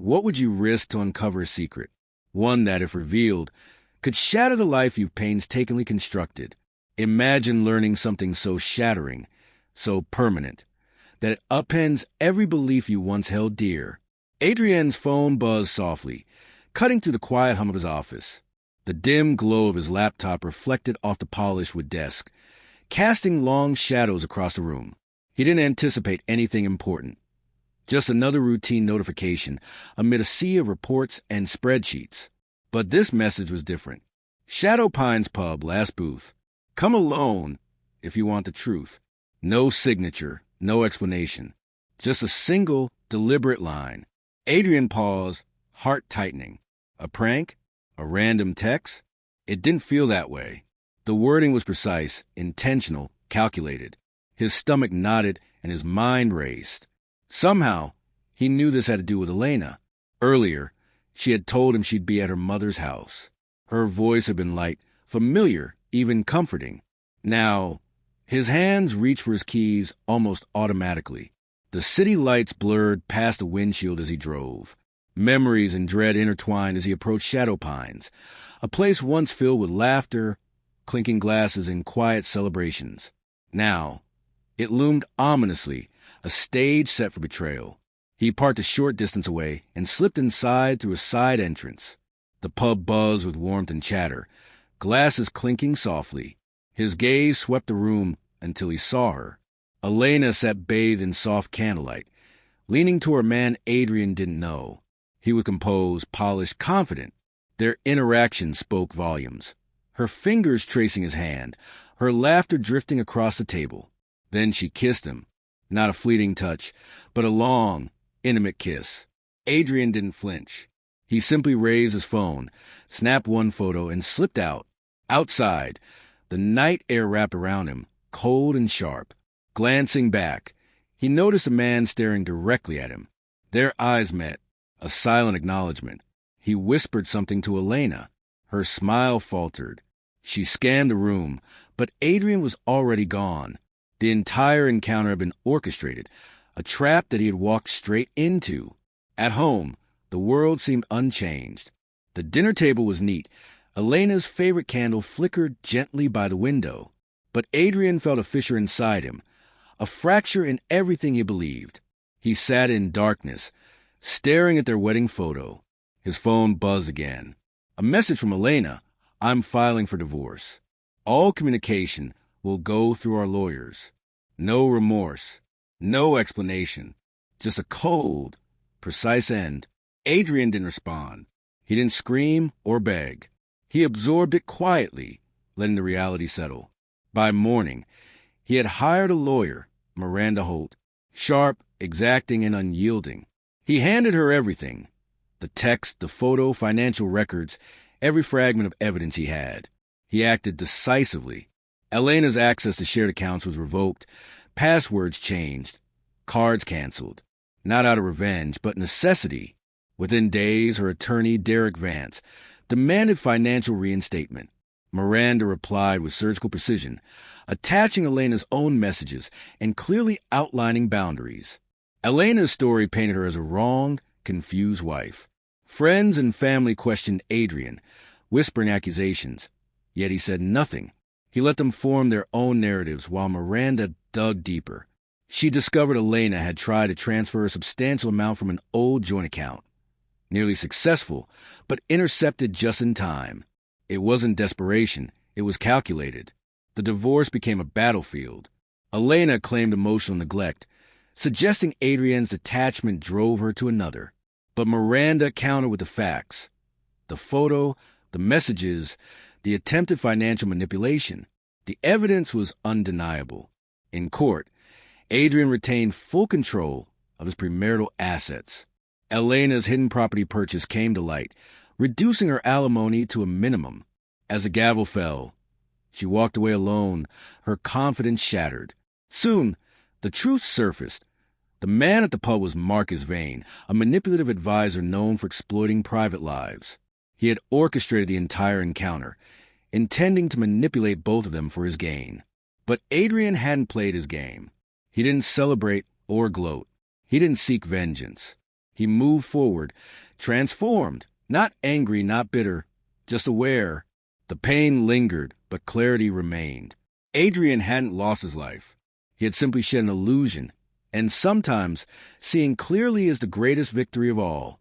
What would you risk to uncover a secret? One that, if revealed, could shatter the life you've painstakingly constructed. Imagine learning something so shattering, so permanent, that it upends every belief you once held dear. Adrien's phone buzzed softly, cutting through the quiet hum of his office. The dim glow of his laptop reflected off the polished wood desk, casting long shadows across the room. He didn't anticipate anything important. Just another routine notification amid a sea of reports and spreadsheets. But this message was different. Shadow Pines Pub, last booth. Come alone if you want the truth. No signature, no explanation. Just a single, deliberate line. Adrien paused, heart tightening. A prank? A random text? It didn't feel that way. The wording was precise, intentional, calculated. His stomach knotted and his mind raced. Somehow, he knew this had to do with Elena. Earlier, she had told him she'd be at her mother's house. Her voice had been light, familiar, even comforting. Now, his hands reached for his keys almost automatically. The city lights blurred past the windshield as he drove. Memories and dread intertwined as he approached Shadow Pines, a place once filled with laughter, clinking glasses, and quiet celebrations. Now, it loomed ominously, a stage set for betrayal. He parked a short distance away and slipped inside through a side entrance. The pub buzzed with warmth and chatter, glasses clinking softly. His gaze swept the room until he saw her. Elena sat bathed in soft candlelight, leaning toward a man Adrien didn't know. He was composed, polished, confident. Their interaction spoke volumes. Her fingers tracing his hand, her laughter drifting across the table. Then she kissed him. Not a fleeting touch, but a long, intimate kiss. Adrien didn't flinch. He simply raised his phone, snapped one photo, and slipped out. Outside, the night air wrapped around him, cold and sharp. Glancing back, he noticed a man staring directly at him. Their eyes met, a silent acknowledgement. He whispered something to Elena. Her smile faltered. She scanned the room, but Adrien was already gone. The entire encounter had been orchestrated, a trap that he had walked straight into. At home, the world seemed unchanged. The dinner table was neat. Elena's favorite candle flickered gently by the window. But Adrien felt a fissure inside him, a fracture in everything he believed. He sat in darkness, staring at their wedding photo. His phone buzzed again. A message from Elena. I'm filing for divorce. All communication will go through our lawyers. No remorse. No explanation. Just a cold, precise end. Adrien didn't respond. He didn't scream or beg. He absorbed it quietly, letting the reality settle. By morning, he had hired a lawyer, Miranda Holt, sharp, exacting, and unyielding. He handed her everything. The text, the photo, financial records, every fragment of evidence he had. He acted decisively. Elena's access to shared accounts was revoked, passwords changed, cards canceled. Not out of revenge, but necessity. Within days, her attorney, Derek Vance, demanded financial reinstatement. Miranda replied with surgical precision, attaching Elena's own messages and clearly outlining boundaries. Elena's story painted her as a wronged, confused wife. Friends and family questioned Adrien, whispering accusations. Yet he said nothing. He let them form their own narratives while Miranda dug deeper. She discovered Elena had tried to transfer a substantial amount from an old joint account. Nearly successful, but intercepted just in time. It wasn't desperation. It was calculated. The divorce became a battlefield. Elena claimed emotional neglect, suggesting Adrien's attachment drove her to another. But Miranda countered with the facts. The photo, the messages, the attempted financial manipulation. The evidence was undeniable. In court, Adrien retained full control of his premarital assets. Elena's hidden property purchase came to light, reducing her alimony to a minimum. As the gavel fell, she walked away alone, her confidence shattered. Soon, the truth surfaced. The man at the pub was Marcus Vane, a manipulative advisor known for exploiting private lives. He had orchestrated the entire encounter, intending to manipulate both of them for his gain. But Adrien hadn't played his game. He didn't celebrate or gloat. He didn't seek vengeance. He moved forward, transformed, not angry, not bitter, just aware. The pain lingered, but clarity remained. Adrian hadn't lost his life. He had simply shed an illusion, and sometimes seeing clearly is the greatest victory of all.